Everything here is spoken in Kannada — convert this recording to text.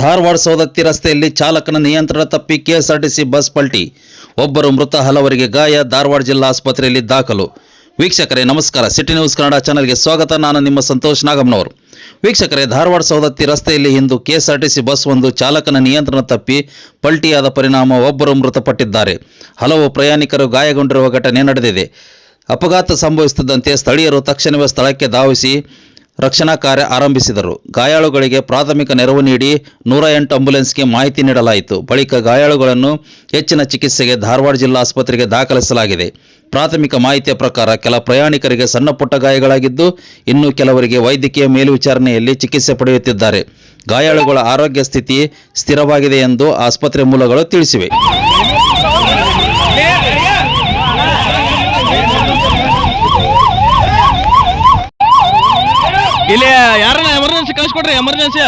ಧಾರವಾಡ ಸೌದತ್ತಿ ರಸ್ತೆಯಲ್ಲಿ ಚಾಲಕನ ನಿಯಂತ್ರಣ ತಪ್ಪಿ ಕೆಎಸ್ಆರ್ಟಿಸಿ ಬಸ್ ಪಲ್ಟಿ, ಒಬ್ಬರು ಮೃತ, ಹಲವರಿಗೆ ಗಾಯ. ಧಾರವಾಡ ಜಿಲ್ಲಾ ಆಸ್ಪತ್ರೆಯಲ್ಲಿ ದಾಖಲು. ವೀಕ್ಷಕರೇ ನಮಸ್ಕಾರ, ಸಿಟಿ ನ್ಯೂಸ್ ಕನ್ನಡ ಚಾನೆಲ್ಗೆ ಸ್ವಾಗತ. ನಾನು ನಿಮ್ಮ ಸಂತೋಷ್ ನಾಗಮ್ನವರು. ವೀಕ್ಷಕರೇ, ಧಾರವಾಡ ಸೌದತ್ತಿ ರಸ್ತೆಯಲ್ಲಿ ಇಂದು ಕೆಎಸ್ಆರ್ಟಿಸಿ ಬಸ್ ಒಂದು ಚಾಲಕನ ನಿಯಂತ್ರಣ ತಪ್ಪಿ ಪಲ್ಟಿಯಾದ ಪರಿಣಾಮ ಒಬ್ಬರು ಮೃತಪಟ್ಟಿದ್ದಾರೆ. ಹಲವು ಪ್ರಯಾಣಿಕರು ಗಾಯಗೊಂಡಿರುವ ಘಟನೆ ನಡೆದಿದೆ. ಅಪಘಾತ ಸಂಭವಿಸುತ್ತಿದ್ದಂತೆ ಸ್ಥಳೀಯರು ತಕ್ಷಣವೇ ಸ್ಥಳಕ್ಕೆ ಧಾವಿಸಿ ರಕ್ಷಣಾ ಕಾರ್ಯ ಆರಂಭಿಸಿದರು. ಗಾಯಾಳುಗಳಿಗೆ ಪ್ರಾಥಮಿಕ ನೆರವು ನೀಡಿ 108 ಆಂಬ್ಯುಲೆನ್ಸ್ಗೆ ಮಾಹಿತಿ ನೀಡಲಾಯಿತು. ಬಳಿಕ ಗಾಯಾಳುಗಳನ್ನು ಹೆಚ್ಚಿನ ಚಿಕಿತ್ಸೆಗೆ ಧಾರವಾಡ ಜಿಲ್ಲಾ ಆಸ್ಪತ್ರೆಗೆ ದಾಖಲಿಸಲಾಗಿದೆ. ಪ್ರಾಥಮಿಕ ಮಾಹಿತಿಯ ಪ್ರಕಾರ ಕೆಲ ಪ್ರಯಾಣಿಕರಿಗೆ ಸಣ್ಣಪುಟ್ಟ ಗಾಯಗಳಾಗಿದ್ದು, ಇನ್ನು ಕೆಲವರಿಗೆ ವೈದ್ಯಕೀಯ ಮೇಲ್ವಿಚಾರಣೆಯಲ್ಲಿ ಚಿಕಿತ್ಸೆ ಪಡೆಯುತ್ತಿದ್ದಾರೆ. ಗಾಯಾಳುಗಳ ಆರೋಗ್ಯ ಸ್ಥಿತಿ ಸ್ಥಿರವಾಗಿದೆ ಎಂದು ಆಸ್ಪತ್ರೆ ಮೂಲಗಳು ತಿಳಿಸಿವೆ. ಇಲ್ಲಿ ಯಾರನ್ನ ಎಮರ್ಜೆನ್ಸಿ ಕಳಿಸ್ಕೊಡ್ರಿ, ಎಮರ್ಜೆನ್ಸಿ